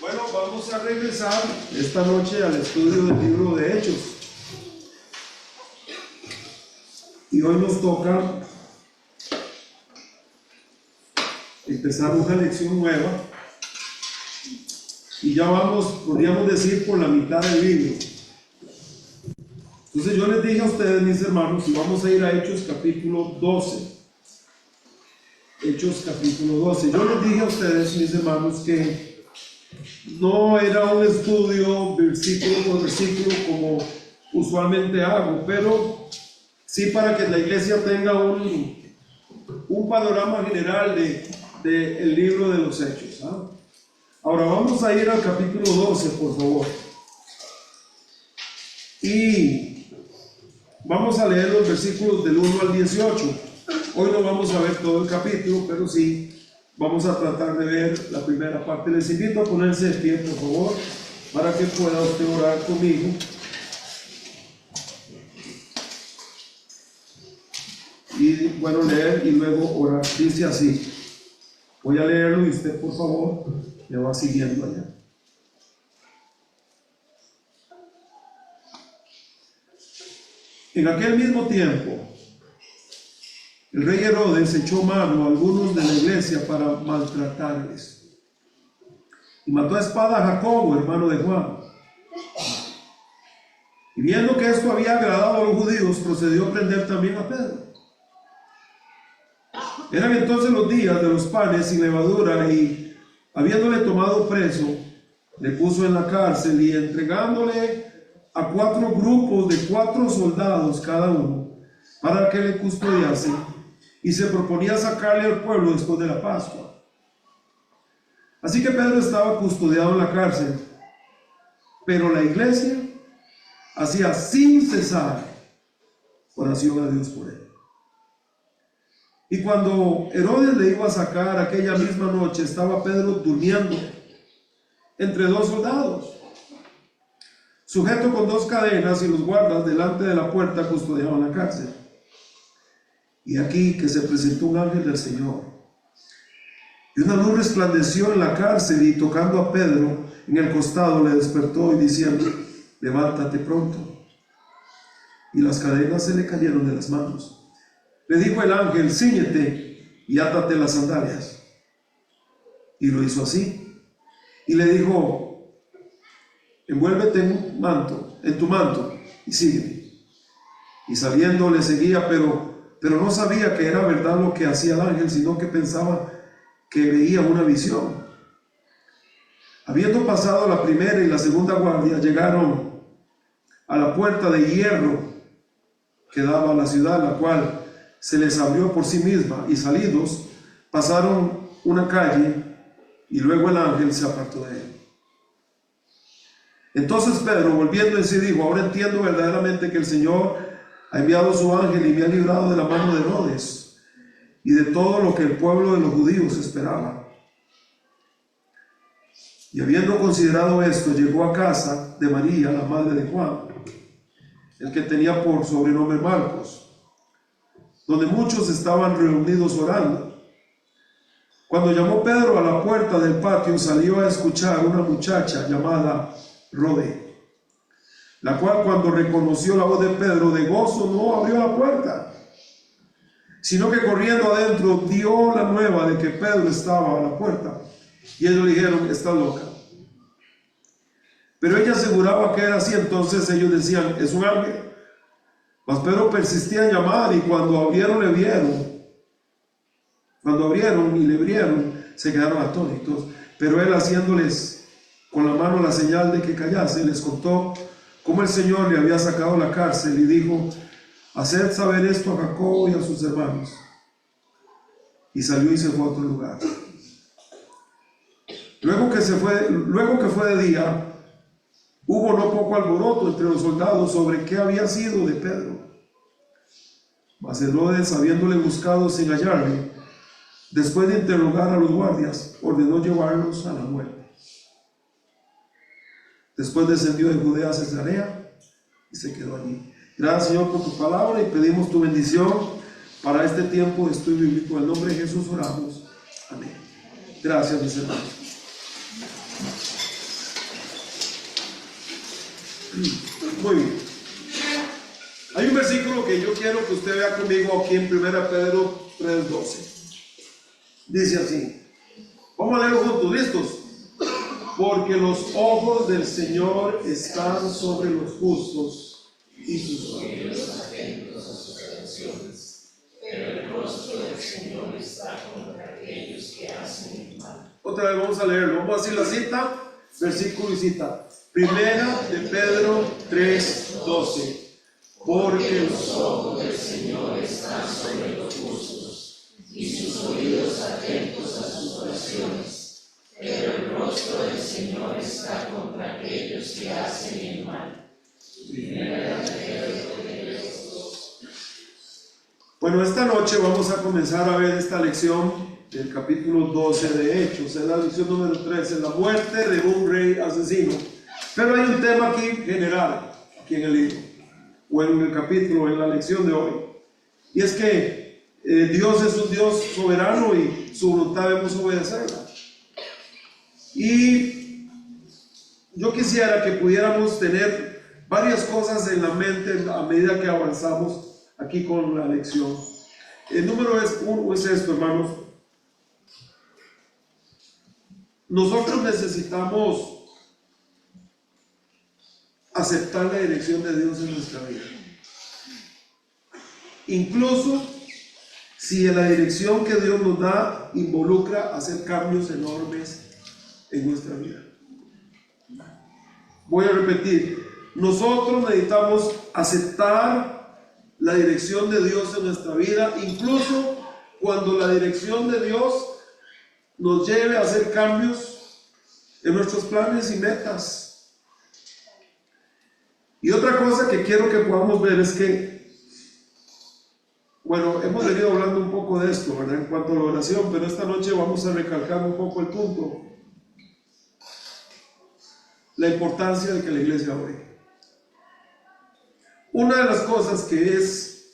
Bueno, vamos a regresar esta noche al estudio del libro de Hechos. Y hoy nos toca empezar una lección nueva. Y ya vamos, podríamos decir, por la mitad del libro. Entonces yo les dije a ustedes, mis hermanos, y vamos a ir a Hechos capítulo 12. Hechos capítulo 12. Yo les dije a ustedes, mis hermanos, que no era un estudio versículo por versículo como usualmente hago, pero sí para que la iglesia tenga un panorama general del libro de los Hechos. ¿Ah? Ahora vamos a ir al capítulo 12, por favor. Y vamos a leer los versículos del 1 al 18. Hoy no vamos a ver todo el capítulo, pero sí vamos a tratar de ver la primera parte. Les invito a ponerse de pie, por favor, para que pueda usted orar conmigo. Y bueno, leer y luego orar. Dice así. Voy a leerlo y usted, por favor, me va siguiendo allá. En aquel mismo tiempo, el rey Herodes echó mano a algunos de la iglesia para maltratarles. Y mató a espada a Jacobo, hermano de Juan. Y viendo que esto había agradado a los judíos, procedió a prender también a Pedro. Eran entonces los días de los panes sin levadura, y habiéndole tomado preso, le puso en la cárcel, y entregándole a 4 grupos de 4 soldados cada uno, para que le custodiasen, y se proponía sacarle al pueblo después de la Pascua. Así que Pedro estaba custodiado en la cárcel, pero la iglesia hacía sin cesar oración a Dios por él. Y cuando Herodes le iba a sacar aquella misma noche, estaba Pedro durmiendo entre 2 soldados, sujeto con 2 cadenas, y los guardas delante de la puerta custodiaban la cárcel. Y aquí que se presentó un ángel del Señor, y una luz resplandeció en la cárcel, y tocando a Pedro en el costado le despertó, y diciendo: levántate pronto. Y las cadenas se le cayeron de las manos. Le dijo el ángel: cíñete y átate las sandalias. Y lo hizo así. Y le dijo: envuélvete en tu manto y sígueme. Y saliendo le seguía, pero no sabía que era verdad lo que hacía el ángel, sino que pensaba que veía una visión. Habiendo pasado la primera y la segunda guardia, llegaron a la puerta de hierro que daba a la ciudad, la cual se les abrió por sí misma, y salidos pasaron una calle, y luego el ángel se apartó de él. Entonces Pedro, volviendo en sí, dijo: ahora entiendo verdaderamente que el Señor ha enviado su ángel y me ha librado de la mano de Herodes y de todo lo que el pueblo de los judíos esperaba. Y habiendo considerado esto, llegó a casa de María, la madre de Juan, el que tenía por sobrenombre Marcos, donde muchos estaban reunidos orando. Cuando llamó Pedro a la puerta del patio, salió a escuchar una muchacha llamada Rode, la cual, cuando reconoció la voz de Pedro, de gozo no abrió la puerta, sino que corriendo adentro dio la nueva de que Pedro estaba a la puerta. Y ellos dijeron: está loca. Pero ella aseguraba que era así. Entonces ellos decían: es un ángel. Mas Pedro persistía en llamar, y cuando abrieron y le vieron, se quedaron atónitos. Pero él, haciéndoles con la mano la señal de que callasen, les contó cómo el Señor le había sacado de la cárcel, y dijo: haced saber esto a Jacobo y a sus hermanos. Y salió y se fue a otro lugar. Luego que fue de día, hubo no poco alboroto entre los soldados sobre qué había sido de Pedro. Mas Herodes, habiéndole buscado sin hallarle, después de interrogar a los guardias, ordenó llevarlos a la muerte. Después descendió de Judea a Cesarea y se quedó allí. Gracias, Señor, por tu palabra, y pedimos tu bendición para este tiempo de estudio bíblico. En el nombre de Jesús oramos. Amén. Gracias, mis hermanos. Muy bien. Hay un versículo que yo quiero que usted vea conmigo aquí en 1 Pedro 3:12. Dice así. Vamos a leerlo juntos, ¿listos? Porque los ojos del Señor están sobre los justos y sus oídos atentos a sus oraciones, pero el rostro del Señor está contra aquellos que hacen el mal. Otra vez vamos a leerlo, vamos a decir la cita, versículo y cita. 1 Pedro 3:12. Porque los ojos del Señor están sobre los justos y sus oídos atentos a sus oraciones, pero el rostro del Señor está contra aquellos que hacen el mal. Bueno, esta noche vamos a comenzar a ver esta lección del capítulo 12 de Hechos, es la lección número 13, la muerte de un rey asesino. Pero hay un tema aquí general, aquí en el libro, o en el capítulo, en la lección de hoy, y es que Dios es un Dios soberano y su voluntad debemos obedecerla. Y yo quisiera que pudiéramos tener varias cosas en la mente a medida que avanzamos aquí con la lección. El número uno es esto, hermanos. Nosotros necesitamos aceptar la dirección de Dios en nuestra vida. Incluso si la dirección que Dios nos da involucra hacer cambios enormes en nuestra vida. Voy a repetir, nosotros necesitamos aceptar la dirección de Dios en nuestra vida, incluso cuando la dirección de Dios nos lleve a hacer cambios en nuestros planes y metas. Y otra cosa que quiero que podamos ver es que, bueno, hemos venido hablando un poco de esto, ¿verdad? En cuanto a la oración, pero esta noche vamos a recalcar un poco el punto. La importancia de que la iglesia ore. Una de las cosas que es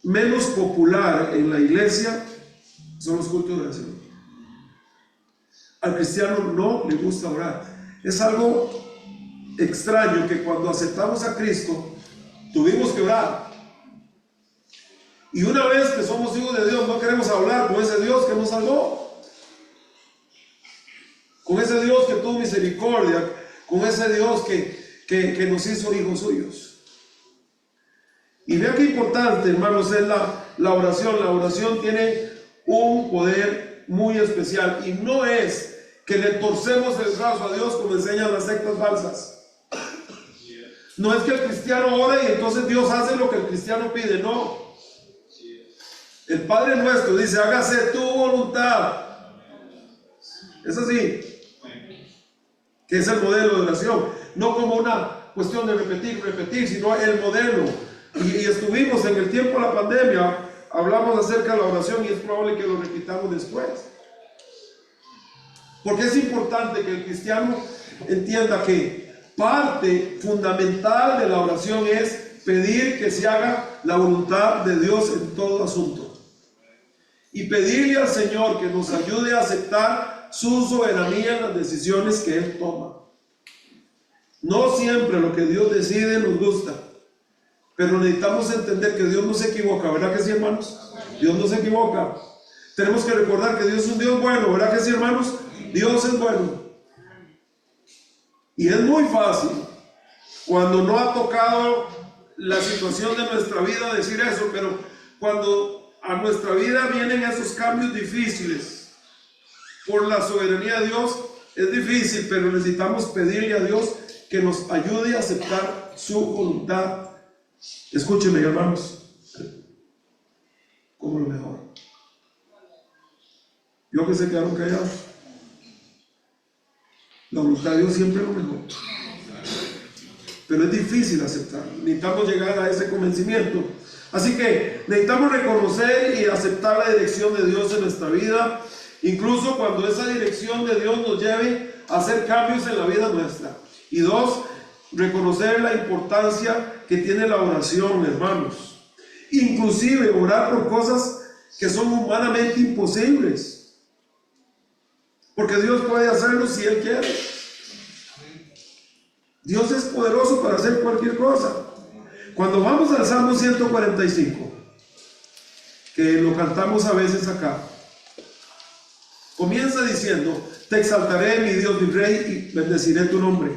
menos popular en la iglesia son los cultos de oración. Al cristiano no le gusta orar. Es algo extraño que cuando aceptamos a Cristo tuvimos que orar. Y una vez que somos hijos de Dios no queremos hablar con ese Dios que nos salvó, con ese Dios que tuvo misericordia, con ese Dios que nos hizo hijos suyos. Y vea qué importante, hermanos, es la oración. La oración tiene un poder muy especial y no es que le torcemos el brazo a Dios como enseñan las sectas falsas. No es que el cristiano ora y entonces Dios hace lo que el cristiano pide, no. El Padre nuestro dice, hágase tu voluntad. Es así, que es el modelo de oración, no como una cuestión de repetir, sino el modelo. Y estuvimos en el tiempo de la pandemia, hablamos acerca de la oración y es probable que lo repitamos después. Porque es importante que el cristiano entienda que parte fundamental de la oración es pedir que se haga la voluntad de Dios en todo asunto. Y pedirle al Señor que nos ayude a aceptar su soberanía en las decisiones que Él toma. No siempre lo que Dios decide nos gusta, pero necesitamos entender que Dios no se equivoca, ¿verdad que sí, hermanos? Dios no se equivoca. Tenemos que recordar que Dios es un Dios bueno, ¿verdad que sí, hermanos? Dios es bueno. Y es muy fácil, cuando no ha tocado la situación de nuestra vida, decir eso, pero cuando a nuestra vida vienen esos cambios difíciles por la soberanía de Dios, es difícil, pero necesitamos pedirle a Dios que nos ayude a aceptar su voluntad. Escúchenme, hermanos, como lo mejor. Yo que se quedaron callados. La voluntad de Dios siempre es lo mejor, pero es difícil aceptarlo. Necesitamos llegar a ese convencimiento. Así que necesitamos reconocer y aceptar la dirección de Dios en nuestra vida, incluso cuando esa dirección de Dios nos lleve a hacer cambios en la vida nuestra. Y dos, reconocer la importancia que tiene la oración, hermanos. Inclusive orar por cosas que son humanamente imposibles, porque Dios puede hacerlo si Él quiere. Dios es poderoso para hacer cualquier cosa. Cuando vamos al Salmo 145, que lo cantamos a veces acá, comienza diciendo: te exaltaré, mi Dios, mi Rey, y bendeciré tu nombre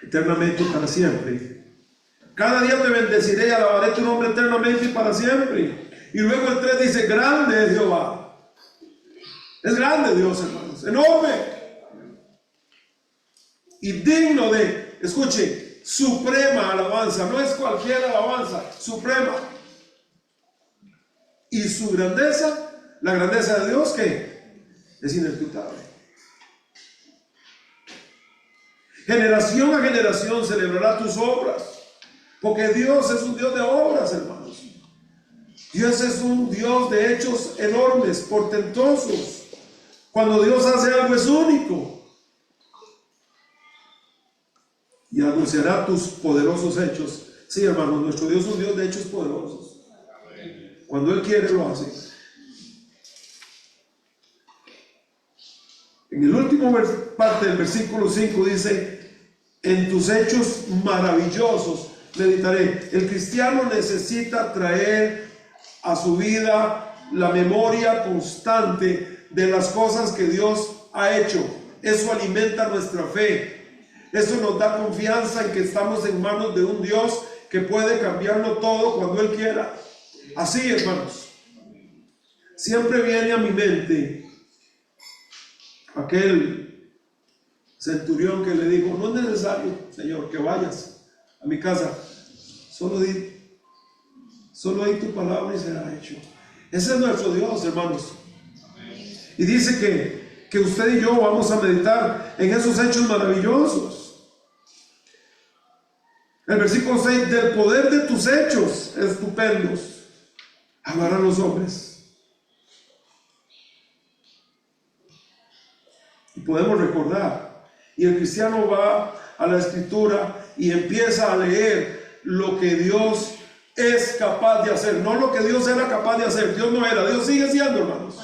eternamente y para siempre. Cada día te bendeciré y alabaré tu nombre eternamente y para siempre. Y luego el 3 dice: grande es Jehová. Es grande Dios, hermanos, enorme. Y digno de, escuche, suprema alabanza. No es cualquier alabanza, suprema. Y su grandeza, la grandeza de Dios, que es inescrutable. Generación a generación celebrará tus obras, porque Dios es un Dios de obras, hermanos. Dios es un Dios de hechos enormes, portentosos. Cuando Dios hace algo es único. Y anunciará tus poderosos hechos. Sí, hermanos, nuestro Dios es un Dios de hechos poderosos. Cuando Él quiere, lo hace. En el último parte del versículo 5 dice: en tus hechos maravillosos meditaré. El cristiano necesita traer a su vida la memoria constante de las cosas que Dios ha hecho. Eso alimenta nuestra fe. Eso nos da confianza en que estamos en manos de un Dios que puede cambiarlo todo cuando Él quiera. Así, hermanos, siempre viene a mi mente aquel centurión que le dijo: no es necesario, Señor, que vayas a mi casa, solo di tu palabra y será hecho. Ese es nuestro Dios, hermanos. Y dice que usted y yo vamos a meditar en esos hechos maravillosos. El versículo 6: del poder de tus hechos estupendos hablarán los hombres. Y podemos recordar, y el cristiano va a la escritura y empieza a leer lo que Dios es capaz de hacer, no lo que Dios era capaz de hacer. Dios no era, Dios sigue siendo, hermanos.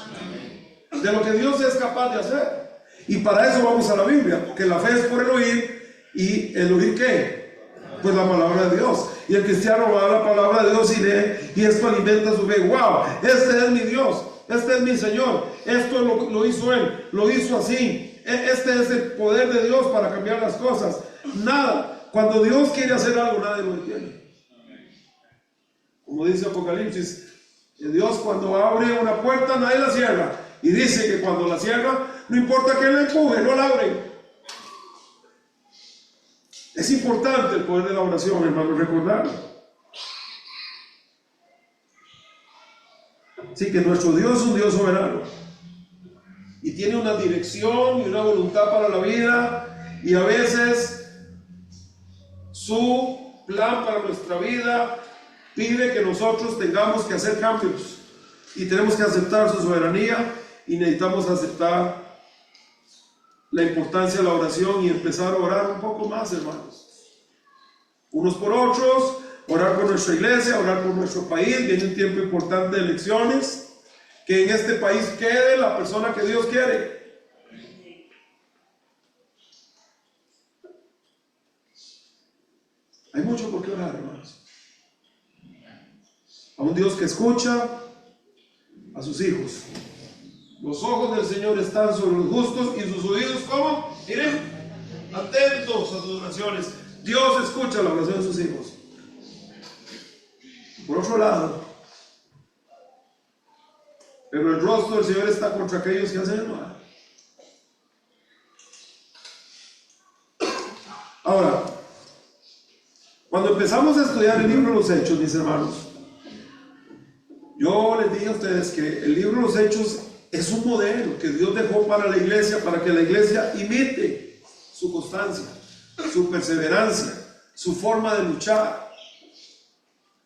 De lo que Dios es capaz de hacer. Y para eso vamos a la Biblia, porque la fe es por el oír. ¿Y el oír qué? Pues la palabra de Dios. Y el cristiano va a la palabra de Dios y lee, y esto alimenta su fe. Wow, este es mi Dios, este es mi Señor, esto lo hizo Él, lo hizo así. Este es el poder de Dios para cambiar las cosas. Nada, cuando Dios quiere hacer algo, nadie lo detiene. Como dice Apocalipsis, Dios cuando abre una puerta, nadie la cierra. Y dice que cuando la cierra, no importa quién la empuje, no la abre. Es importante el poder de la oración, hermanos, recordarlo. Sí, que nuestro Dios es un Dios soberano. Y tiene una dirección y una voluntad para la vida. Y a veces su plan para nuestra vida pide que nosotros tengamos que hacer cambios. Y tenemos que aceptar su soberanía. Y necesitamos aceptar la importancia de la oración y empezar a orar un poco más, hermanos. Unos por otros, orar por nuestra iglesia, orar por nuestro país. Viene un tiempo importante de elecciones. Que en este país quede la persona que Dios quiere. Hay mucho por qué orar, hermanos. A un Dios que escucha a sus hijos. Los ojos del Señor están sobre los justos y sus oídos, ¿cómo? Miren, atentos a sus oraciones. Dios escucha la oración de sus hijos. Por otro lado, pero el rostro del Señor está contra aquellos que hacen el mal. Ahora, cuando empezamos a estudiar el libro de los Hechos, mis hermanos, yo les dije a ustedes que el libro de los Hechos es un modelo que Dios dejó para la iglesia, para que la iglesia imite su constancia, su perseverancia, su forma de luchar,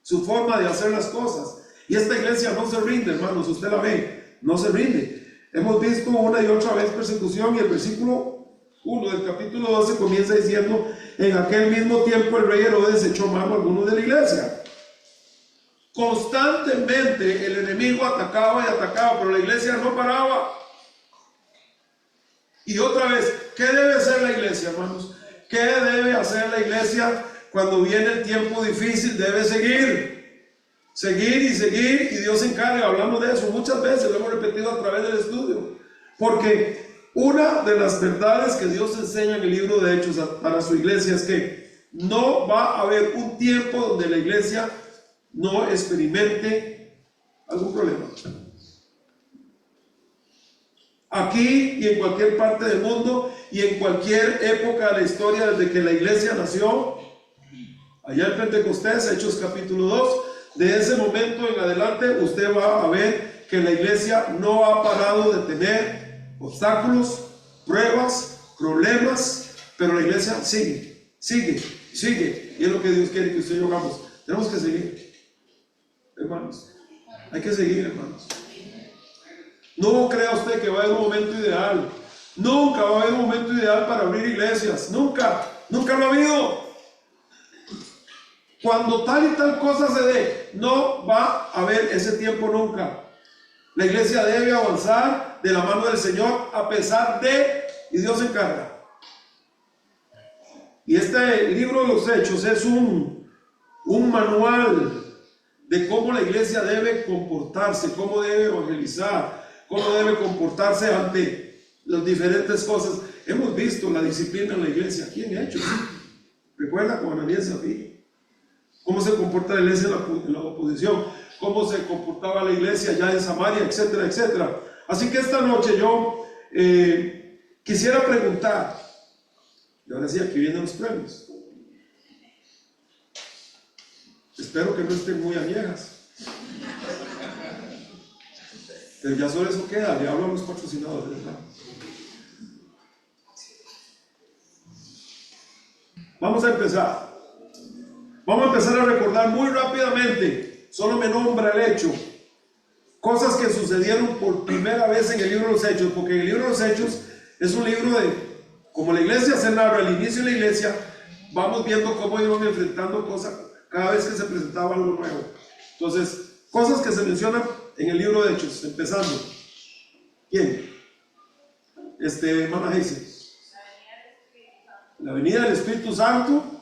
su forma de hacer las cosas. Y esta iglesia no se rinde, hermanos, usted la ve, no se rinde. Hemos visto una y otra vez persecución, y el versículo 1 del capítulo 12 comienza diciendo: en aquel mismo tiempo el rey Herodes echó mano a algunos de la iglesia. Constantemente el enemigo atacaba y atacaba, pero la iglesia no paraba. Y otra vez, ¿qué debe ser la iglesia, hermanos? ¿Qué debe hacer la iglesia cuando viene el tiempo difícil? Debe seguir y Dios se encarga. Hablamos de eso muchas veces, lo hemos repetido a través del estudio, porque una de las verdades que Dios enseña en el libro de Hechos para su iglesia es que no va a haber un tiempo donde la iglesia no experimente algún problema. Aquí y en cualquier parte del mundo y en cualquier época de la historia, desde que la iglesia nació, allá en Pentecostés, Hechos capítulo 2, de ese momento en adelante usted va a ver que la iglesia no ha parado de tener obstáculos, pruebas, problemas, pero la iglesia sigue. Y es lo que Dios quiere que usted y yo hagamos. Tenemos que seguir, hermanos. Hay que seguir, hermanos. No crea usted que va a haber un momento ideal. Nunca va a haber un momento ideal para abrir iglesias. Nunca lo ha habido. Cuando tal y tal cosa se dé, no va a haber ese tiempo nunca. La iglesia debe avanzar de la mano del Señor a pesar de, y Dios se encarga. Y este libro de los Hechos es un manual de cómo la iglesia debe comportarse, cómo debe evangelizar, cómo debe comportarse ante las diferentes cosas. Hemos visto la disciplina en la iglesia aquí en Hechos. Recuerda con Ananías y Zafira. Cómo se comporta la iglesia en la oposición, cómo se comportaba la iglesia ya en Samaria, etcétera, etcétera. Así que esta noche yo quisiera preguntar, y ahora sí, aquí vienen los premios. Espero que no estén muy añejas. Pero ya solo eso queda, le hablo a los patrocinadores, ¿verdad? Vamos a empezar. Vamos a empezar a recordar muy rápidamente, solo me nombra el hecho, cosas que sucedieron por primera vez en el libro de los Hechos, porque el libro de los Hechos es un libro de, como la iglesia se narra al inicio de la iglesia, vamos viendo cómo iban enfrentando cosas cada vez que se presentaba algo nuevo. Entonces, cosas que se mencionan en el libro de Hechos, empezando. ¿Quién? Hermana Heise. La venida del Espíritu Santo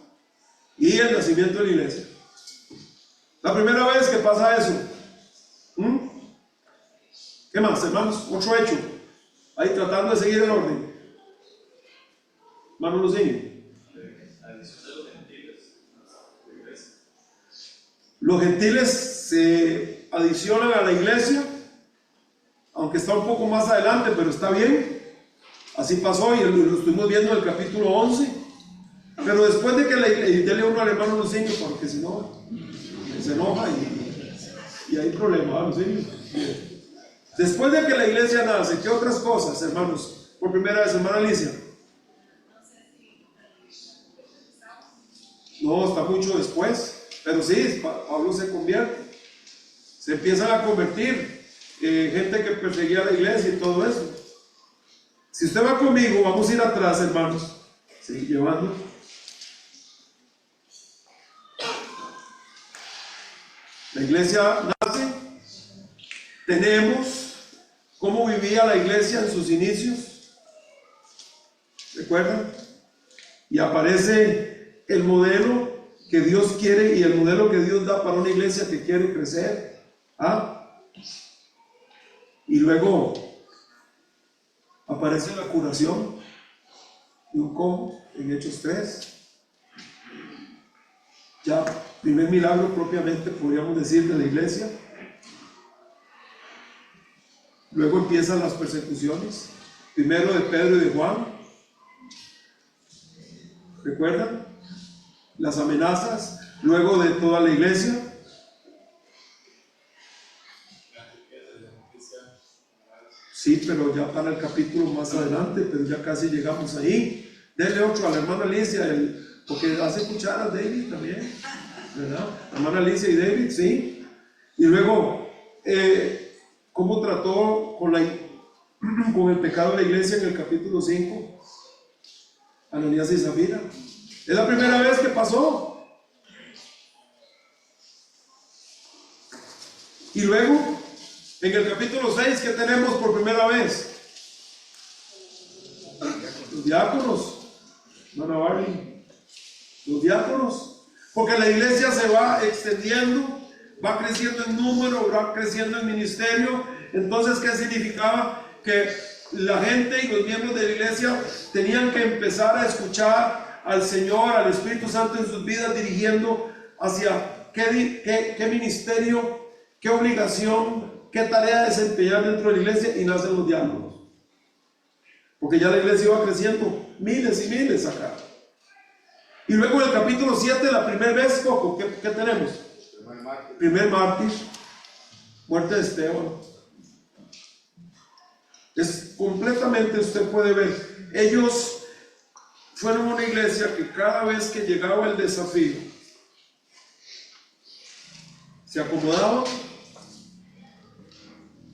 y el nacimiento de la iglesia. La primera vez que pasa eso. ¿Qué más, hermanos? Otro hecho. Ahí tratando de seguir el orden. Hermano Lucinho. La adición de los gentiles a la iglesia. Los gentiles se adicionan a la iglesia, aunque está un poco más adelante, pero está bien. Así pasó y lo estuvimos viendo en el capítulo 11. Pero después de que dele uno al hermano Lucinho, porque si no se enoja y hay problema, Lucinho. Después de que la iglesia nace, ¿qué otras cosas, hermanos? Por primera vez, hermana Alicia. No, está mucho después, pero sí, Pablo se convierte. Se empiezan a convertir gente que perseguía a la iglesia y todo eso. Si usted va conmigo, vamos a ir atrás, hermanos. Seguir llevando. La iglesia nace. Tenemos cómo vivía la iglesia en sus inicios. ¿Recuerdan? Y aparece el modelo que Dios quiere y el modelo que Dios da para una iglesia que quiere crecer. Y luego aparece la curación de un cojo en Hechos 3. Ya, primer milagro propiamente, podríamos decir, de la iglesia. Luego empiezan las persecuciones, primero de Pedro y de Juan. ¿Recuerdan? Las amenazas, luego de toda la iglesia. Sí, pero ya para el capítulo más adelante, pero ya casi llegamos ahí. Denle otro a la hermana Alicia, porque hace cucharas David también, ¿verdad? La hermana Alicia y David, sí. Y luego, cómo trató con el pecado de la iglesia en el capítulo 5, Ananías y Zafira. Es la primera vez que pasó. Y luego, en el capítulo 6, ¿qué tenemos por primera vez? Los diáconos. hermana Barney, los diáconos, porque la iglesia se va extendiendo, va creciendo en número, va creciendo en ministerio. Entonces, ¿qué significaba? Que la gente y los miembros de la iglesia tenían que empezar a escuchar al Señor, al Espíritu Santo en sus vidas, dirigiendo hacia qué ministerio, qué obligación, qué tarea desempeñar dentro de la iglesia, y nacen los diálogos. Porque ya la iglesia iba creciendo, miles y miles acá. Y luego en el capítulo 7, la primera vez, Coco, ¿qué tenemos? Primer mártir, muerte de Esteban. Es completamente, usted puede ver, ellos fueron una iglesia que cada vez que llegaba el desafío, se acomodaban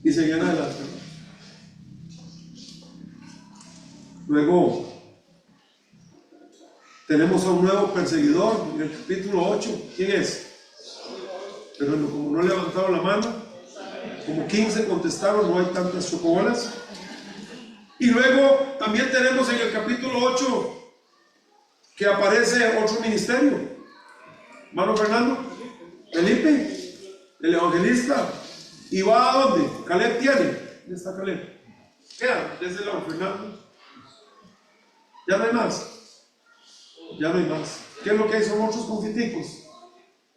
y seguían adelante. Luego tenemos a un nuevo perseguidor en el capítulo 8. ¿Quién es? Pero como no levantaron la mano, como 15 contestaron, no hay tantas chocobolas. Y luego también tenemos en el capítulo 8 que aparece otro ministerio. Hermano Fernando, Felipe, el evangelista. ¿Y va a dónde? Caleb tiene. ¿Dónde está Caleb? Queda desde el lado, Fernando. Ya no hay más. Ya no hay más. ¿Qué es lo que hay? Son otros confiticos.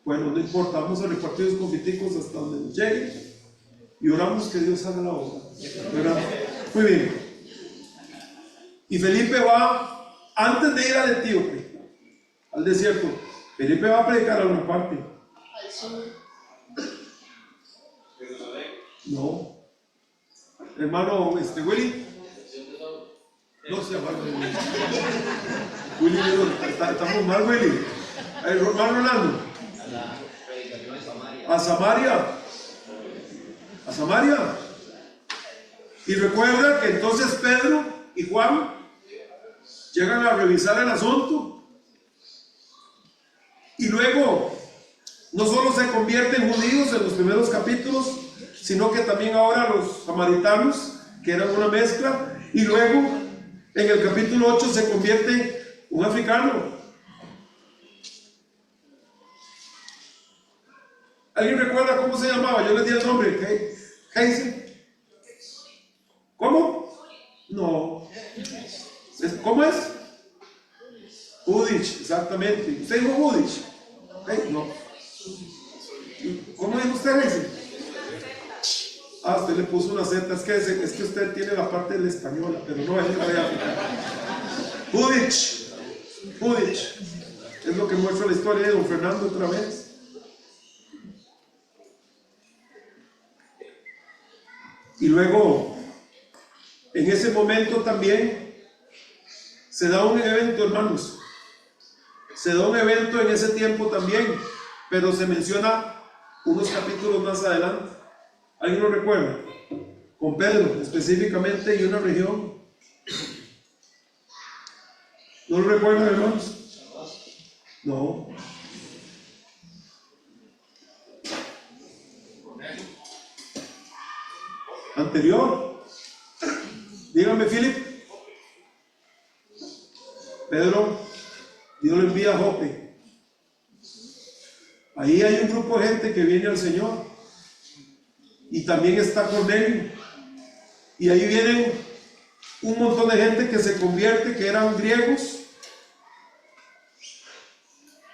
Bueno, no importa, vamos a repartir los confiticos hasta donde nos llegue y oramos que Dios haga la obra. ¿Verdad? Muy bien. Y Felipe va, antes de ir al etíope, al desierto, Felipe va a predicar a una parte. No. Hermano Willy. No se llama Willy. Estamos mal, Willy. Hermano Rolando. A Samaria. A Samaria. Y recuerda que entonces Pedro y Juan llegan a revisar el asunto. Y luego no solo se convierten judíos en los primeros capítulos, sino que también ahora los samaritanos, que eran una mezcla, y luego en el capítulo 8 se convierte un africano. ¿Alguien recuerda cómo se llamaba? Yo les di el nombre. Heise. ¿Cómo? No. ¿Cómo es? Udich, exactamente. ¿Usted dijo Udich? No. ¿Cómo dijo usted, Heise? Ah, usted le puso una Z. Es que usted tiene la parte de la española, pero no es la de África. Udich. Udich. Es lo que muestra la historia de don Fernando otra vez. Y luego, en ese momento también, se da un evento, hermanos. Se da un evento en ese tiempo también, pero se menciona unos capítulos más adelante. ¿Alguien lo recuerda? Con Pedro, específicamente, y una región. ¿No lo recuerdan, hermanos? No. Anterior. Dígame, Philip. Pedro, Dios le envía a Jope. Ahí hay un grupo de gente que viene al Señor. Y también está Cornelio. Y ahí vienen un montón de gente que se convierte, que eran griegos.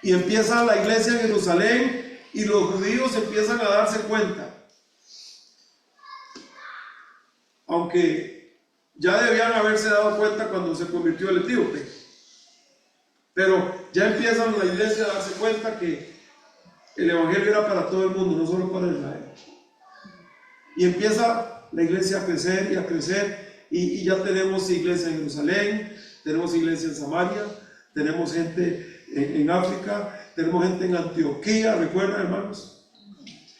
Y empieza la iglesia en Jerusalén y los judíos empiezan a darse cuenta. Aunque ya debían haberse dado cuenta cuando se convirtió el etíope. Pero ya empiezan la iglesia a darse cuenta que el evangelio era para todo el mundo, no solo para Israel. Y empieza la iglesia a crecer y a crecer. Y ya tenemos iglesia en Jerusalén, tenemos iglesia en Samaria, tenemos gente en África, tenemos gente en Antioquía, ¿recuerdan, hermanos?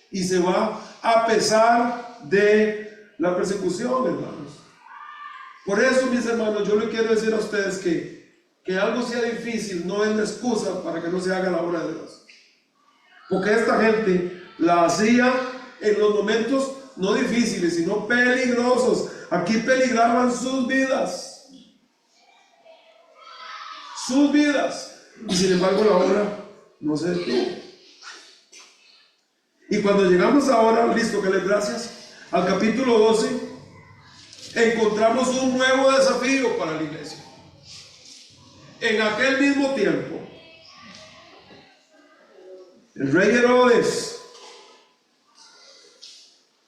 Y se va a pesar de la persecución, hermanos. Por eso, mis hermanos, yo le quiero decir a ustedes que algo sea difícil no es la excusa para que no se haga la obra de Dios. Porque esta gente la hacía en los momentos no difíciles, sino peligrosos. Aquí peligraban sus vidas. sus vidas. Y sin embargo la obra no se detuvo. Y cuando llegamos ahora, listo, que les gracias, al capítulo 12, encontramos un nuevo desafío para la iglesia. En aquel mismo tiempo, el rey Herodes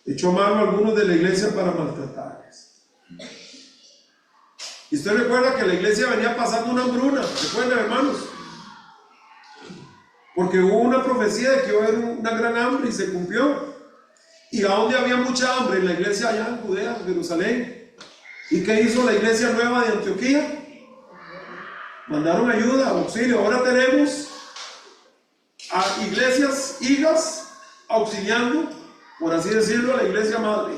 echó mano a algunos de la iglesia para maltratarles. Y usted recuerda que la iglesia venía pasando una hambruna, ¿recuerdan, hermanos? Porque hubo una profecía de que iba a haber una gran hambre y se cumplió. ¿Y a dónde había mucha hambre? En la iglesia allá en Judea, en Jerusalén. ¿Y qué hizo la iglesia nueva de Antioquía? Mandaron ayuda, auxilio. Ahora tenemos a iglesias hijas auxiliando, por así decirlo, a la iglesia madre.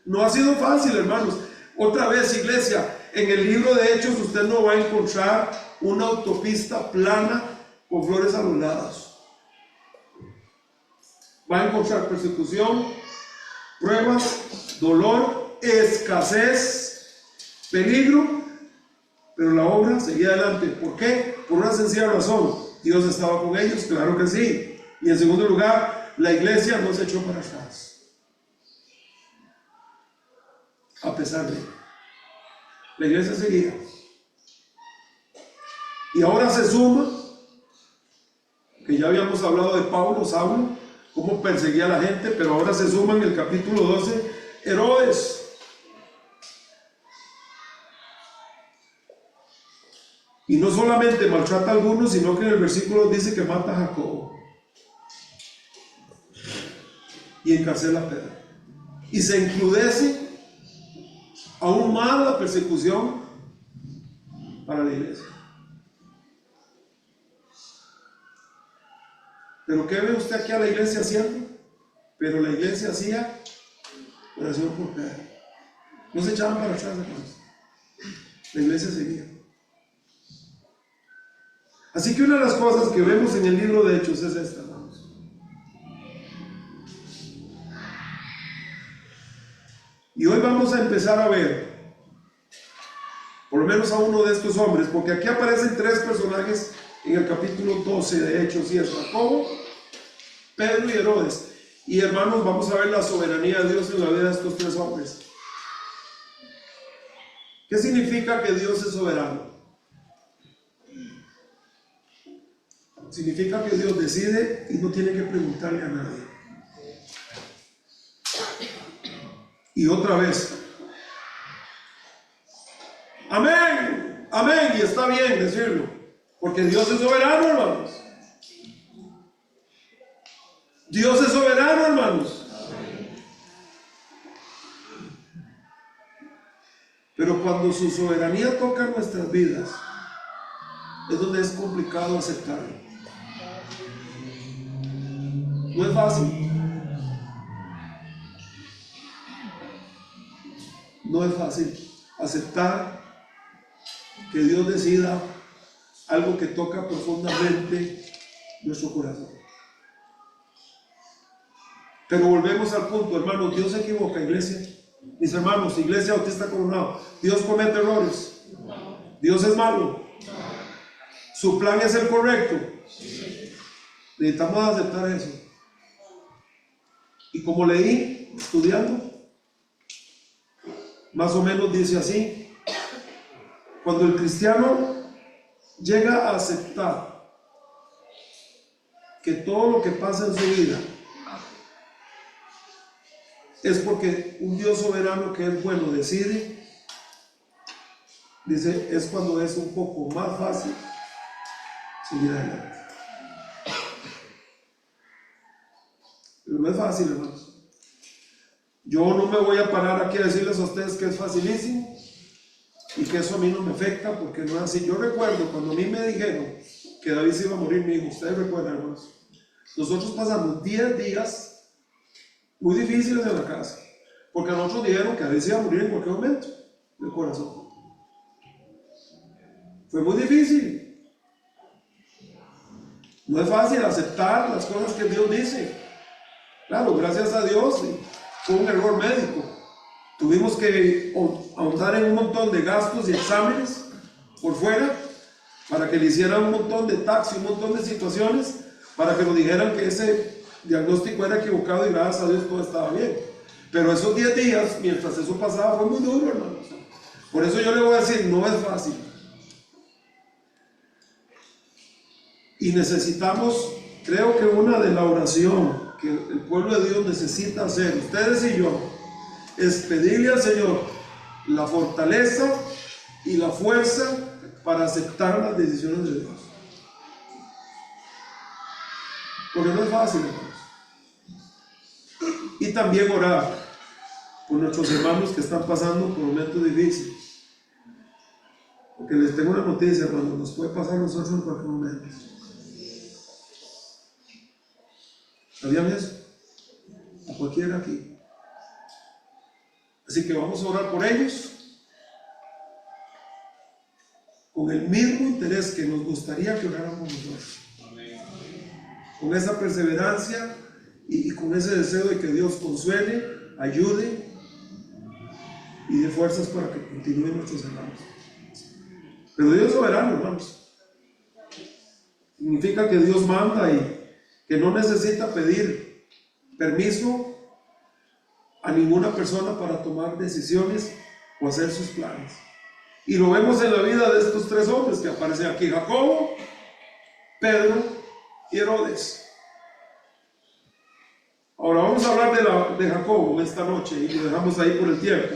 No ha sido fácil, hermanos. Otra vez, iglesia, en el libro de Hechos usted no va a encontrar una autopista plana con flores a los lados. Va a encontrar persecución, pruebas, dolor, escasez, peligro, pero la obra seguía adelante. ¿Por qué? Por una sencilla razón. Dios estaba con ellos, claro que sí. Y en segundo lugar, la iglesia no se echó para atrás. A pesar de la iglesia seguía. Y ahora se suma, que ya habíamos hablado de Pablo, Saulo, cómo perseguía a la gente, pero ahora se suma en el capítulo 12, Herodes. Y no solamente maltrata a algunos, sino que en el versículo dice que mata a Jacobo. Y encarcela a Pedro. Y se encrudece aún más la persecución para la iglesia. Pero ¿qué ve usted aquí a la iglesia haciendo? Pero la iglesia hacía oración por Pedro. No se echaban para atrás, hermanos. La iglesia seguía. Así que una de las cosas que vemos en el libro de Hechos es esta, hermanos. Y hoy vamos a empezar a ver, por lo menos a uno de estos hombres, porque aquí aparecen tres personajes en el capítulo 12 de Hechos, y es Jacobo, Pedro y Herodes. Y hermanos, vamos a ver la soberanía de Dios en la vida de estos tres hombres. ¿Qué significa que Dios es soberano? Significa que Dios decide y no tiene que preguntarle a nadie. Y otra vez, amén, amén, y está bien decirlo, porque Dios es soberano, hermanos. Dios es soberano, hermanos. Pero cuando su soberanía toca nuestras vidas, es donde es complicado aceptarlo. No es fácil. No es fácil aceptar que Dios decida algo que toca profundamente nuestro corazón. Pero volvemos al punto, hermanos, Dios se equivoca, iglesia. Mis hermanos, iglesia Bautista Coronado, Dios comete errores. Dios es malo. Su plan es el correcto. Necesitamos aceptar eso. Y como leí, estudiando, más o menos dice así: cuando el cristiano llega a aceptar que todo lo que pasa en su vida es porque un Dios soberano que es bueno decide, dice, es cuando es un poco más fácil seguir adelante. Pero no es fácil, hermanos. Yo no me voy a parar aquí a decirles a ustedes que es facilísimo y que eso a mí no me afecta, porque no es así. Yo recuerdo cuando a mí me dijeron que David se iba a morir, mi hijo, ustedes recuerdan, hermanos, nosotros pasamos 10 días muy difíciles en la casa, porque a nosotros dijeron que David se iba a morir en cualquier momento del corazón. Fue muy difícil. No es fácil aceptar las cosas que Dios dice. Claro, gracias a Dios fue un error médico. Tuvimos que ahondar en un montón de gastos y exámenes por fuera, para que le hicieran un montón de taxi, un montón de situaciones, para que nos dijeran que ese diagnóstico era equivocado y gracias a Dios todo estaba bien. Pero esos 10 días, mientras eso pasaba, fue muy duro, hermanos. Por eso yo le voy a decir, no es fácil. Y necesitamos, creo que una de la oración que el pueblo de Dios necesita hacer, ustedes y yo, es pedirle al Señor la fortaleza y la fuerza para aceptar las decisiones de Dios. Porque no es fácil, hermanos. Y también orar por nuestros hermanos que están pasando por momentos difíciles. Porque les tengo una noticia, hermanos, nos puede pasar a nosotros en cualquier momento. ¿Sabían eso? A cualquiera aquí. Así que vamos a orar por ellos con el mismo interés que nos gustaría que oráramos nosotros. Con esa perseverancia y con ese deseo de que Dios consuele, ayude y dé fuerzas para que continúen nuestros hermanos. Pero Dios es soberano, hermanos. Significa que Dios manda y que no necesita pedir permiso a ninguna persona para tomar decisiones o hacer sus planes. Y lo vemos en la vida de estos tres hombres que aparecen aquí: Jacobo, Pedro y Herodes. Ahora vamos a hablar de Jacobo esta noche y lo dejamos ahí por el tiempo.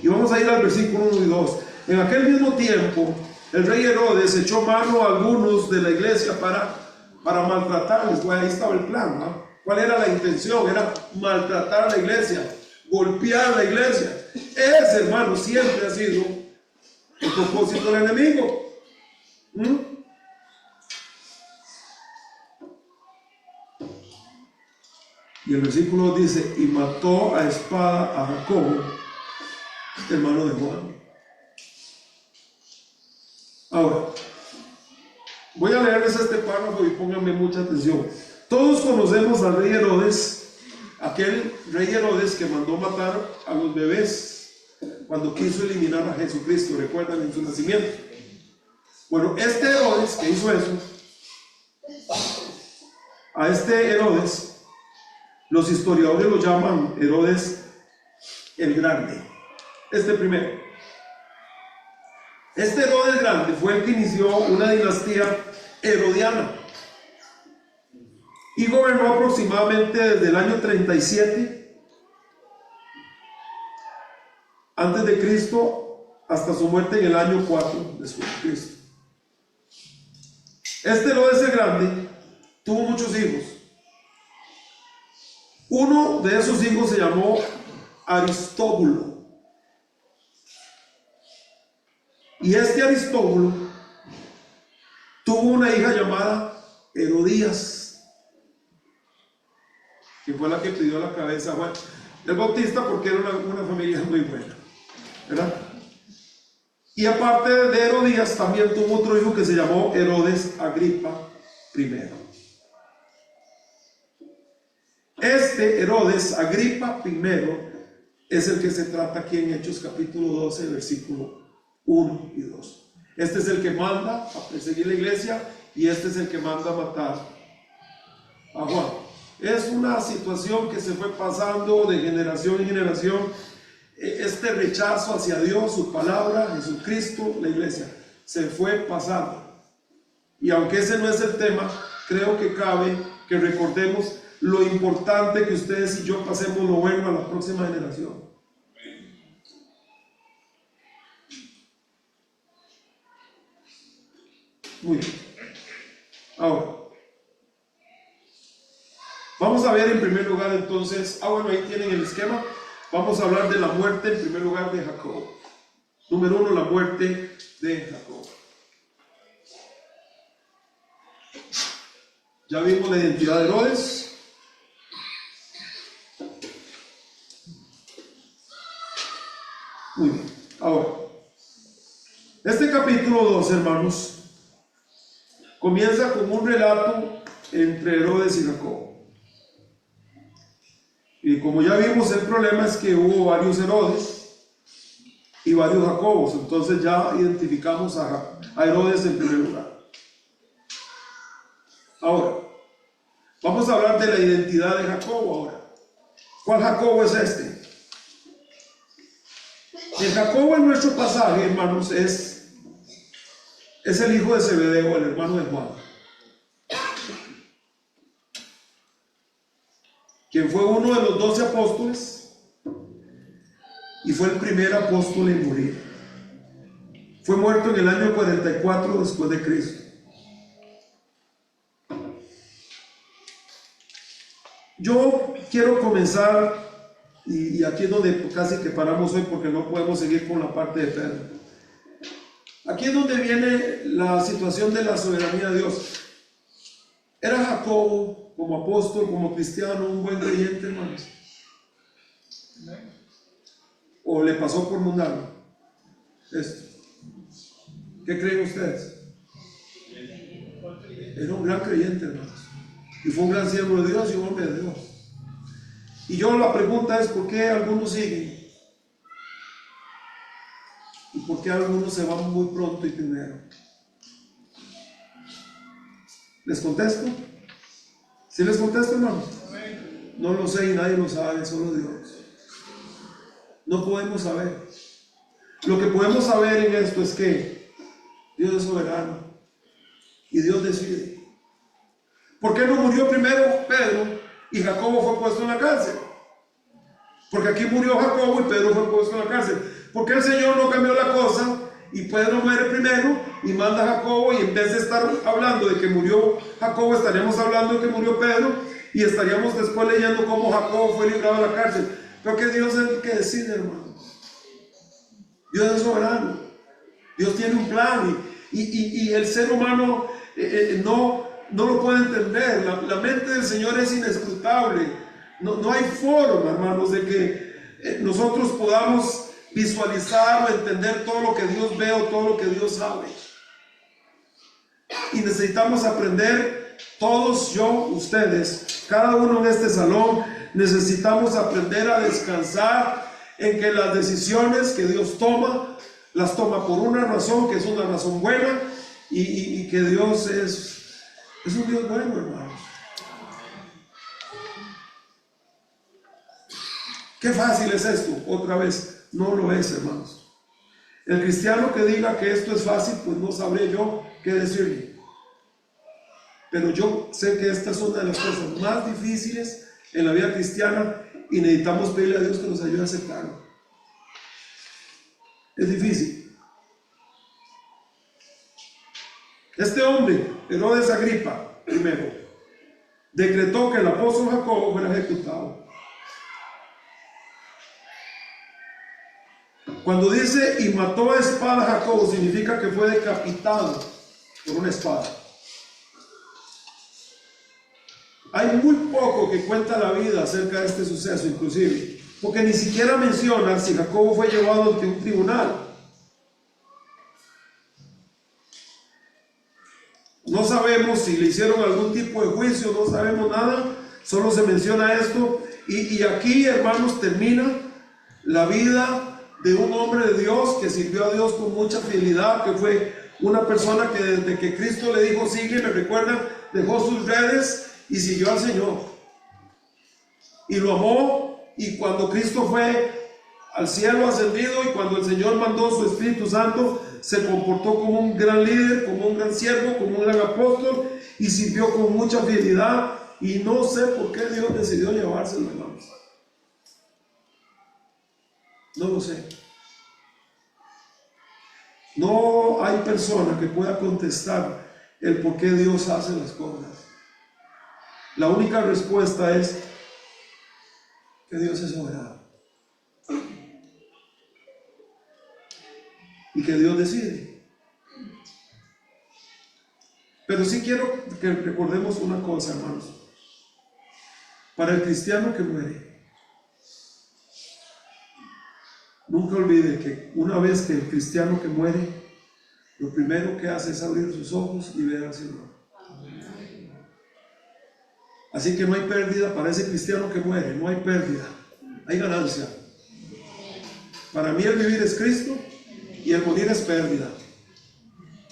Y vamos a ir al versículo 1 y 2. En aquel mismo tiempo, el rey Herodes echó mano a algunos de la iglesia para maltratarles. Pues ahí estaba el plan, ¿no? ¿Cuál era la intención? Era maltratar a la iglesia, golpear a la iglesia. Ese, hermano, siempre ha sido el propósito del enemigo. Y el versículo dice: y mató a espada a Jacobo, hermano de Juan. Ahora, voy a leerles este párrafo y pónganme mucha atención. Todos conocemos al rey Herodes, aquel rey Herodes que mandó matar a los bebés cuando quiso eliminar a Jesucristo, recuerdan, en su nacimiento. Bueno, este Herodes que hizo eso, a este Herodes, los historiadores lo llaman Herodes el Grande. Este primero. Este Herodes Grande fue el que inició una dinastía herodiana y gobernó aproximadamente desde el año 37 antes de Cristo hasta su muerte en el año 4 después de Cristo. Este Herodes el Grande tuvo muchos hijos. Uno de esos hijos se llamó Aristóbulo. Y este Aristóbulo tuvo una hija llamada Herodías, que fue la que pidió la cabeza a Juan el Bautista, porque era una familia muy buena, ¿verdad? Y aparte de Herodías, también tuvo otro hijo que se llamó Herodes Agripa I. Este Herodes Agripa I es el que se trata aquí en Hechos capítulo 12, versículo 1 y 2. Este es el que manda a perseguir la iglesia y este es el que manda a matar a Juan. Es una situación que se fue pasando de generación en generación. Este rechazo hacia Dios, su palabra, Jesucristo, la iglesia, se fue pasando. Y aunque ese no es el tema, creo que cabe que recordemos lo importante que ustedes y yo pasemos lo bueno a la próxima generación. Muy bien. Ahora, vamos a ver en primer lugar entonces, bueno, ahí tienen el esquema. Vamos a hablar de la muerte en primer lugar de Jacob. Número 1, la muerte de Jacob. Ya vimos la identidad de Herodes. Muy bien. Ahora, este capítulo 2, hermanos, comienza con un relato entre Herodes y Jacob. Y como ya vimos, el problema es que hubo varios Herodes y varios Jacobos. Entonces ya identificamos a Herodes en primer lugar. Ahora, vamos a hablar de la identidad de Jacobo ahora. ¿Cuál Jacobo es este? El Jacobo en nuestro pasaje, hermanos, es el hijo de Zebedeo, el hermano de Juan, quien fue uno de los 12 apóstoles y fue el primer apóstol en morir. Fue muerto en el año 44 después de Cristo. Yo quiero comenzar, y aquí es donde casi que paramos hoy porque no podemos seguir con la parte de Pedro. Aquí es donde viene la situación de la soberanía de Dios. ¿Era Jacobo como apóstol, como cristiano, un buen creyente, hermanos? ¿O le pasó por mundano esto? ¿Qué creen ustedes? Era un gran creyente, hermanos. Y fue un gran siervo de Dios y un hombre de Dios. Y yo la pregunta es, ¿por qué algunos siguen? ¿Y por qué algunos se van muy pronto y primero? ¿Les contesto? ¿Sí les contesto, hermanos? No lo sé y nadie lo sabe, solo Dios. No podemos saber. Lo que podemos saber en esto es que Dios es soberano y Dios decide. ¿Por qué no murió primero Pedro y Jacobo fue puesto en la cárcel? Porque aquí murió Jacobo y Pedro fue puesto en la cárcel. ¿Por qué el Señor no cambió la cosa y Pedro muere primero y manda a Jacobo, y en vez de estar hablando de que murió Jacobo, estaríamos hablando de que murió Pedro y estaríamos después leyendo cómo Jacobo fue librado de la cárcel? Creo que Dios es el que decide, hermano. Dios es soberano. Dios tiene un plan y el ser humano no lo puede entender. La mente del Señor es inescrutable. No hay forma, hermanos, de que nosotros podamos visualizar o entender todo lo que Dios ve o todo lo que Dios sabe. Y necesitamos aprender, todos, yo, ustedes, cada uno en este salón, necesitamos aprender a descansar en que las decisiones que Dios toma, las toma por una razón, que es una razón buena, y que Dios es un Dios bueno, hermanos. Qué fácil es esto, otra vez, no lo es, hermanos. El cristiano que diga que esto es fácil, pues no sabré yo qué decirle. Pero yo sé que esta es una de las cosas más difíciles en la vida cristiana y necesitamos pedirle a Dios que nos ayude a aceptarlo. Es difícil. Este hombre, Herodes Agripa, primero, decretó que el apóstol Jacobo fuera ejecutado. Cuando dice y mató a espada a Jacobo, significa que fue decapitado por una espada. Hay muy poco que cuenta la vida acerca de este suceso, inclusive, porque ni siquiera menciona si Jacobo fue llevado ante un tribunal. No sabemos si le hicieron algún tipo de juicio, no sabemos nada, solo se menciona esto. Y aquí, hermanos, termina la vida de un hombre de Dios que sirvió a Dios con mucha fidelidad, que fue una persona que desde que Cristo le dijo sigue, me recuerdan, dejó sus redes y siguió al Señor y lo amó. Y cuando Cristo fue al cielo ascendido y cuando el Señor mandó su Espíritu Santo, se comportó como un gran líder, como un gran siervo, como un gran apóstol y sirvió con mucha fidelidad. Y no sé por qué Dios decidió llevárselo, hermanos. No lo sé. No hay persona que pueda contestar el por qué Dios hace las cosas. La única respuesta es que Dios es soberano y que Dios decide. Pero sí quiero que recordemos una cosa, hermanos. Para el cristiano que muere, nunca olvide que una vez que el cristiano que muere, lo primero que hace es abrir sus ojos y ver al Señor. Así que no hay pérdida para ese cristiano que muere, no hay pérdida, hay ganancia. Para mí el vivir es Cristo y el morir es pérdida.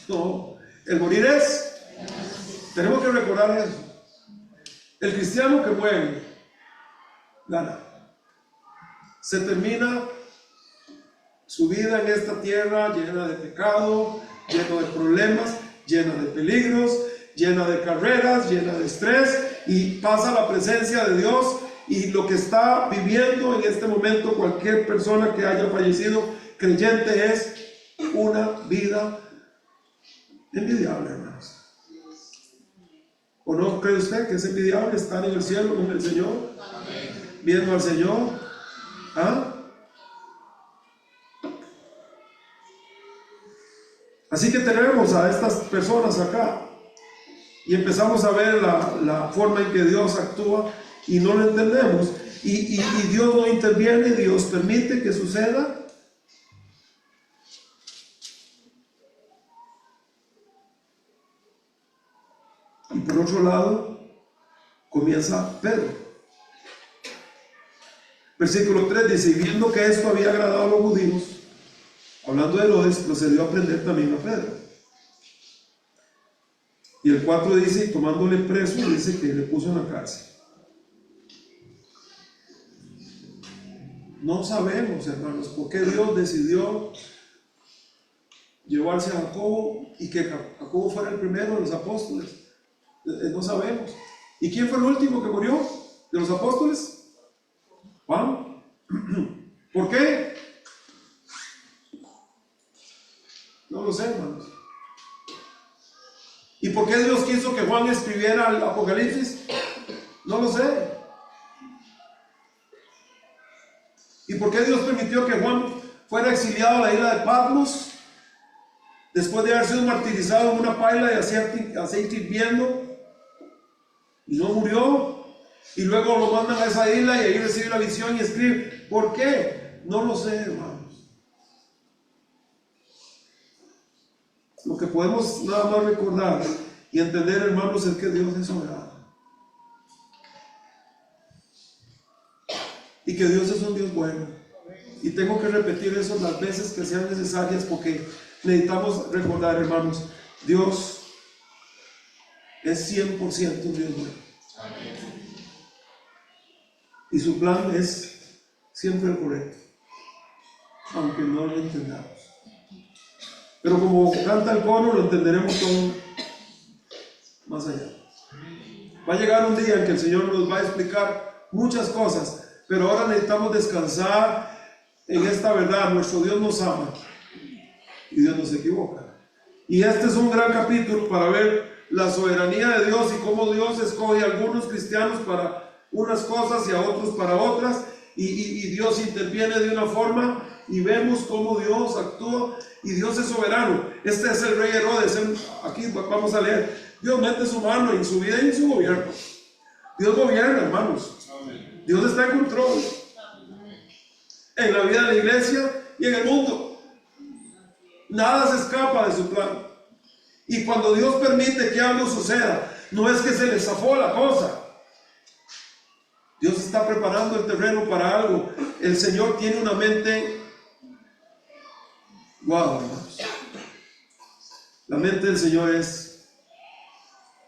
No, el morir es, tenemos que recordar eso. El cristiano que muere, gana. Se termina su vida en esta tierra llena de pecado, lleno de problemas, llena de peligros, llena de carreras, llena de estrés, y pasa a la presencia de Dios. Y lo que está viviendo en este momento cualquier persona que haya fallecido creyente es una vida envidiable, hermanos. ¿O no cree usted que es envidiable estar en el cielo con el Señor? Viendo al Señor. ¿Ah? Así que tenemos a estas personas acá y empezamos a ver la forma en que Dios actúa y no lo entendemos, y Dios no interviene, Dios permite que suceda. Y por otro lado comienza Pedro. Versículo 3 dice: y viendo que esto había agradado a los judíos, hablando de Herodes, procedió a prender también a Pedro. Y el 4 dice: y tomándole preso, dice que le puso en la cárcel. No sabemos, hermanos, por qué Dios decidió llevarse a Jacobo y que Jacobo fuera el primero de los apóstoles. No sabemos. ¿Y quién fue el último que murió de los apóstoles? Juan. ¿Por qué? No lo sé, hermanos. ¿Y por qué Dios quiso que Juan escribiera el Apocalipsis? No lo sé. ¿Y por qué Dios permitió que Juan fuera exiliado a la isla de Patmos después de haber sido martirizado en una paila de aceite hirviendo y no murió? Y luego lo mandan a esa isla y ahí recibe la visión y escribe. ¿Por qué? No lo sé, hermanos. Lo que podemos nada más recordar y entender, hermanos, es que Dios es soberano. Y que Dios es un Dios bueno. Y tengo que repetir eso las veces que sean necesarias, porque necesitamos recordar, hermanos, Dios es 100% un Dios bueno. Y su plan es siempre el correcto, aunque no lo entendamos. Pero como canta el coro, lo entenderemos todo más allá. Va a llegar un día en que el Señor nos va a explicar muchas cosas, pero ahora necesitamos descansar en esta verdad. Nuestro Dios nos ama y Dios no se equivoca. Y este es un gran capítulo para ver la soberanía de Dios y cómo Dios escoge a algunos cristianos para unas cosas y a otros para otras, y Dios interviene de una forma, y vemos cómo Dios actúa, y Dios es soberano. Este es el rey Herodes. Aquí vamos a leer. Dios mete su mano en su vida y en su gobierno. Dios gobierna, hermanos. Dios está en control en la vida de la iglesia y en el mundo. Nada se escapa de su plan. Y cuando Dios permite que algo suceda, no es que se le zafó la cosa. Dios está preparando el terreno para algo. El Señor tiene una mente. Wow, hermanos. La mente del Señor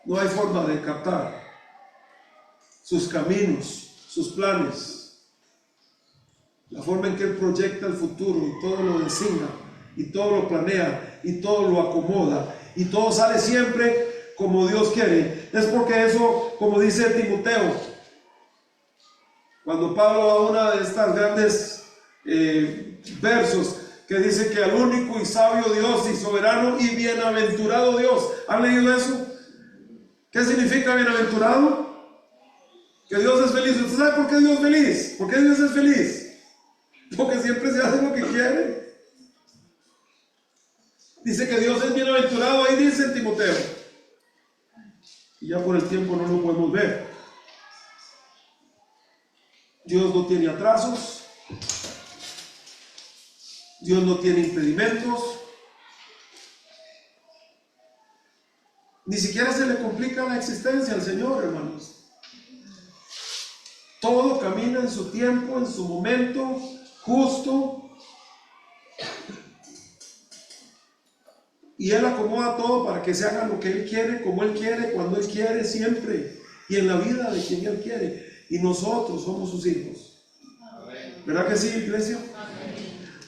no hay forma de captar sus caminos, sus planes, la forma en que Él proyecta el futuro y todo lo designa y todo lo planea y todo lo acomoda y todo sale siempre como Dios quiere. Es porque eso, como dice Timoteo, cuando Pablo da una de estas grandes versos que dice que al único y sabio Dios y soberano y bienaventurado Dios. ¿Han leído eso? ¿Qué significa bienaventurado? Que Dios es feliz. ¿Usted sabe por qué Dios es feliz? ¿Por qué Dios es feliz? Porque siempre se hace lo que quiere. Dice que Dios es bienaventurado, ahí dice en Timoteo. Y ya por el tiempo no lo podemos ver. Dios no tiene atrasos. Dios no tiene impedimentos. Ni siquiera se le complica la existencia al Señor, hermanos. Todo camina en su tiempo, en su momento justo, Y Él acomoda todo para que se haga lo que Él quiere, como Él quiere, cuando Él quiere, siempre. Y en la vida de quien Él quiere. Y nosotros somos sus hijos. ¿Verdad que sí, iglesia?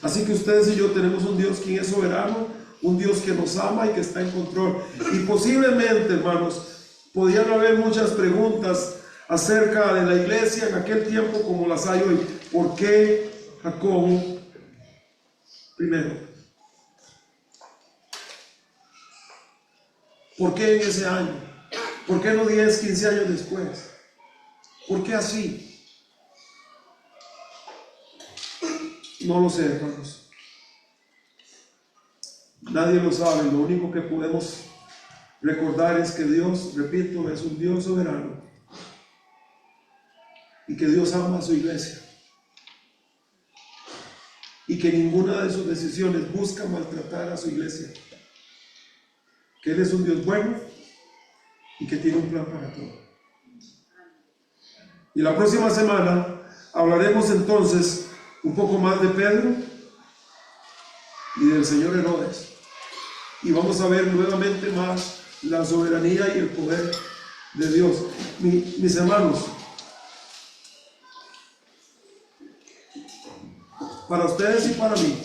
Así que ustedes y yo tenemos un Dios quien es soberano, un Dios que nos ama y que está en control. Y posiblemente, hermanos, podían haber muchas preguntas acerca de la iglesia en aquel tiempo como las hay hoy. ¿Por qué Jacobo primero? ¿Por qué en ese año? ¿Por qué no 10, 15 años después? ¿Por qué así? No lo sé, hermanos. Nadie lo sabe. Lo único que podemos recordar es que Dios, repito, es un Dios soberano y que Dios ama a su iglesia y que ninguna de sus decisiones busca maltratar a su iglesia, que Él es un Dios bueno y que tiene un plan para todo. Y la próxima semana hablaremos entonces un poco más de Pedro y del señor Herodes, y vamos a ver nuevamente más la soberanía y el poder de Dios. Mis hermanos, para ustedes y para mí,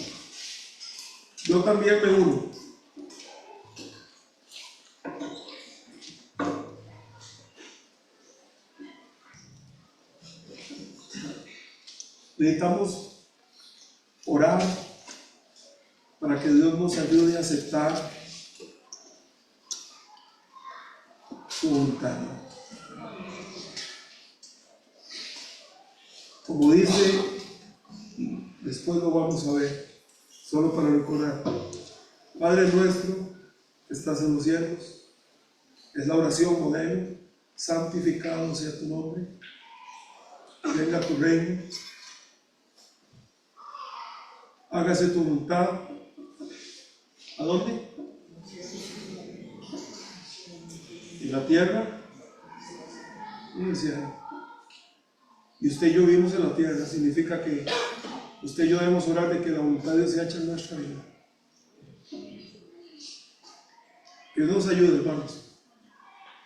yo también me uno. Necesitamos orar para que Dios nos ayude a aceptar su voluntad. Como dice, después lo vamos a ver, solo para recordar. Padre nuestro que estás en los cielos, es la oración modelo, santificado sea tu nombre, venga tu reino, hágase tu voluntad. ¿A dónde? En la tierra y en el cielo. Y usted y yo vivimos en la tierra, significa que usted y yo debemos orar de que la voluntad de Dios se haga en nuestra vida. Que Dios nos ayude, hermanos,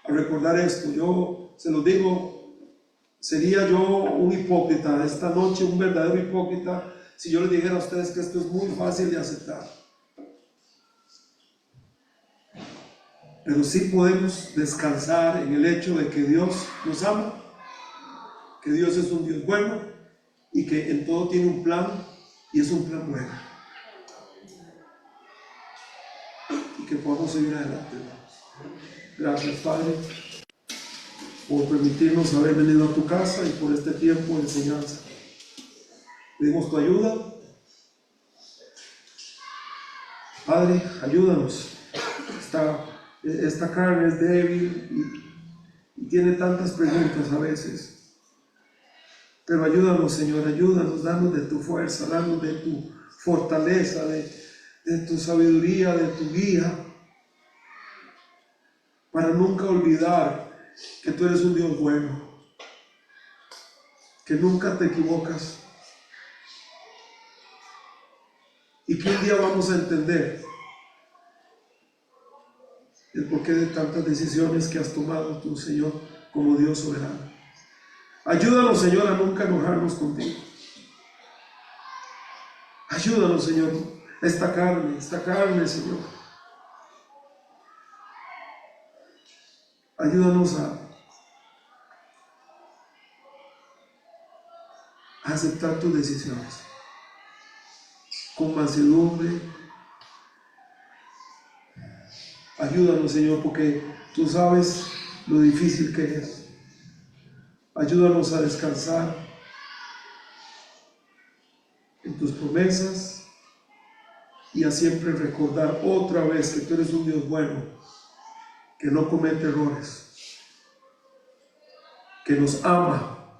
a recordar esto. Yo se los digo, sería yo un hipócrita esta noche, un verdadero hipócrita, si yo les dijera a ustedes que esto es muy fácil de aceptar. Pero sí podemos descansar en el hecho de que Dios nos ama, que Dios es un Dios bueno y que en todo tiene un plan, y es un plan bueno. Y que podamos seguir adelante, hermanos. Gracias, Padre, por permitirnos haber venido a tu casa y por este tiempo de enseñanza. Pedimos tu ayuda. Padre, ayúdanos. Esta carne es débil y tiene tantas preguntas a veces. Pero ayúdanos, Señor, ayúdanos, danos de tu fuerza, danos de tu fortaleza, de tu sabiduría, de tu guía, para nunca olvidar que tú eres un Dios bueno, que nunca te equivocas y que un día vamos a entender el porqué de tantas decisiones que has tomado tú, Señor, como Dios soberano. Ayúdanos, Señor, a nunca enojarnos contigo. Ayúdanos, Señor, esta carne, Señor. Ayúdanos a aceptar tus decisiones con mansedumbre. Ayúdanos, Señor, porque tú sabes lo difícil que es. Ayúdanos a descansar en tus promesas y a siempre recordar otra vez que tú eres un Dios bueno, que no comete errores, que nos ama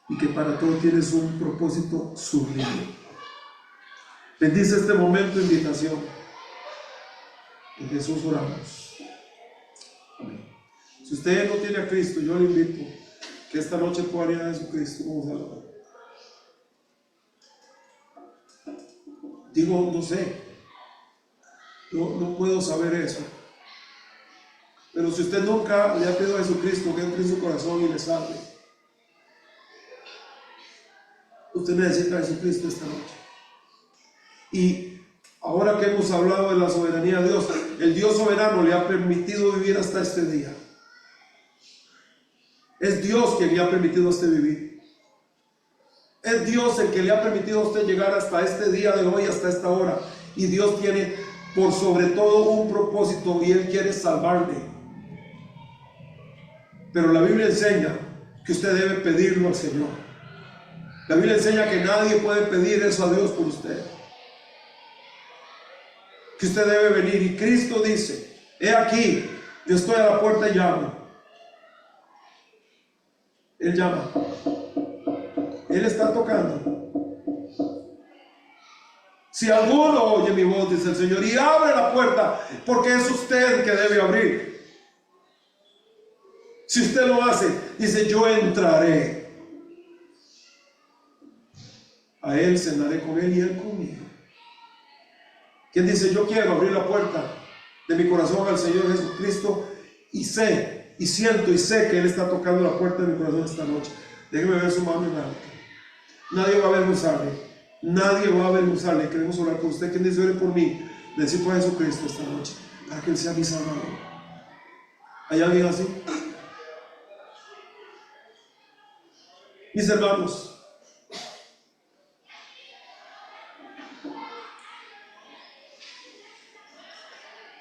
y que para todo tienes un propósito sublime. Bendice este momento de invitación. En Jesús oramos. Amén. Si usted no tiene a Cristo, yo le invito que esta noche pueda ir a Jesucristo como Salvador. Digo, no sé, No puedo saber eso. Pero si usted nunca le ha pedido a Jesucristo que entre en su corazón y le salve, usted necesita a Jesucristo esta noche. Y ahora que hemos hablado de la soberanía de Dios, el Dios soberano le ha permitido vivir hasta este día. Es Dios quien le ha permitido a usted vivir. Es Dios el que le ha permitido a usted llegar hasta este día de hoy, hasta esta hora. Y Dios tiene por sobre todo un propósito, y Él quiere salvarle. Pero la Biblia enseña que usted debe pedirlo al Señor. La Biblia enseña que nadie puede pedir eso a Dios por usted. Que usted debe venir, y Cristo dice: he aquí, yo estoy a la puerta y llamo. Él llama. Él está tocando. Si alguno oye mi voz, dice el Señor, y abre la puerta, porque es usted el que debe abrir. Si usted lo hace, dice: yo entraré. A Él cenaré con Él y Él conmigo. ¿Quién dice: yo quiero abrir la puerta de mi corazón al Señor Jesucristo, y sé, y siento, y sé que Él está tocando la puerta de mi corazón esta noche? Déjeme ver su mano en alto. Nadie va a avergonzarle. Nadie va a avergonzarle. Queremos orar con usted. ¿Quién dice: ore por mí? Necesito a Jesucristo esta noche, para que Él sea mi Salvador. ¿Hay alguien así? Mis hermanos,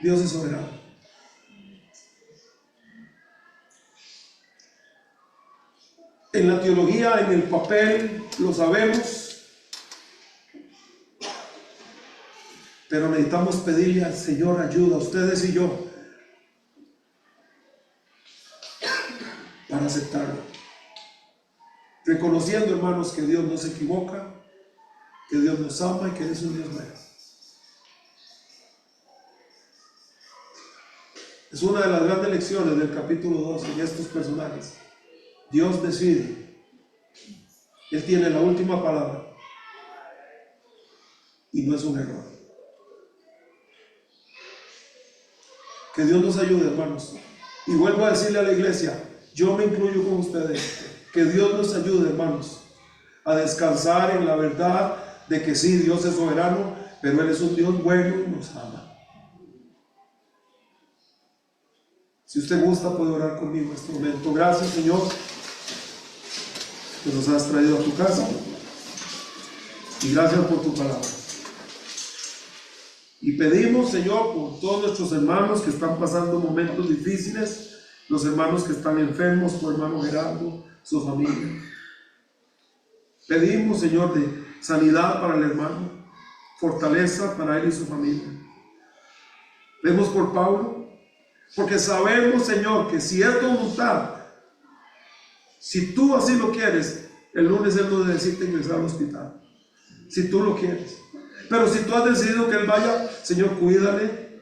Dios es soberano. En la teología, en el papel, lo sabemos, pero necesitamos pedirle al Señor ayuda, ustedes y yo, para aceptarlo. Reconociendo, hermanos, que Dios no se equivoca, que Dios nos ama y que es un Dios bueno. Es una de las grandes lecciones del capítulo 2 en estos personajes. Dios decide. Él tiene la última palabra. Y no es un error. Que Dios nos ayude, hermanos. Y vuelvo a decirle a la iglesia, yo me incluyo con ustedes, que Dios nos ayude, hermanos, a descansar en la verdad de que sí, Dios es soberano, pero Él es un Dios bueno y nos ama. Si usted gusta, puede orar conmigo en este momento. Gracias, Señor, que nos has traído a tu casa, y gracias por tu palabra. Y pedimos, Señor, por todos nuestros hermanos que están pasando momentos difíciles, los hermanos que están enfermos, tu hermano Gerardo, su familia. Pedimos, Señor, de sanidad para el hermano, fortaleza para él y su familia. Vemos por Pablo, porque sabemos, Señor, que si es tu voluntad, si tú así lo quieres, el lunes él no necesita ingresar al hospital. Si tú lo quieres. Pero si tú has decidido que él vaya, Señor, cuídale,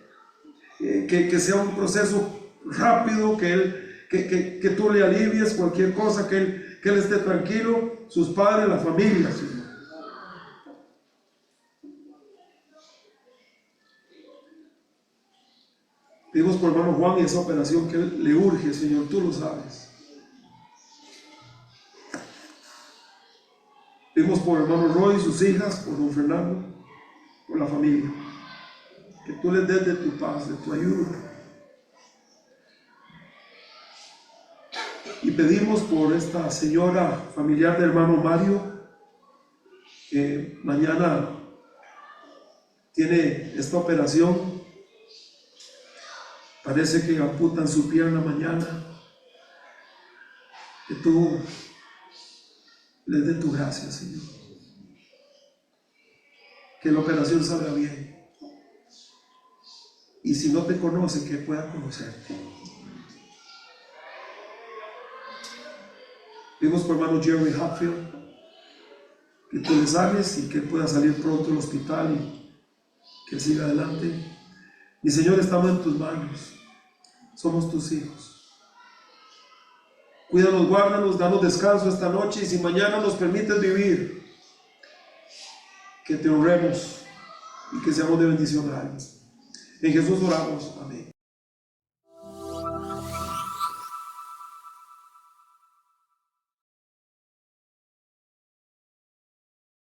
que sea un proceso rápido, que tú le alivies cualquier cosa, que él esté tranquilo, sus padres, la familia, Señor. Pedimos por hermano Juan y esa operación que él le urge, Señor, tú lo sabes. Pedimos por hermano Roy y sus hijas, por don Fernando, por la familia, que tú les des de tu paz, de tu ayuda. Y pedimos por esta señora familiar del hermano Mario, que mañana tiene esta operación. Parece que amputan su pierna mañana. Que tú les des tu gracia, Señor. Que la operación salga bien. Y si no te conoce, que pueda conocerte. Pedimos por hermano Jeremy Hatfield, que tú le sanes y que pueda salir pronto del hospital y que siga adelante. Mi Señor, estamos en tus manos. Somos tus hijos. Cuídanos, guárdanos, danos descanso esta noche, y si mañana nos permites vivir, que te honremos y que seamos de bendición a ellos. En Jesús oramos. Amén.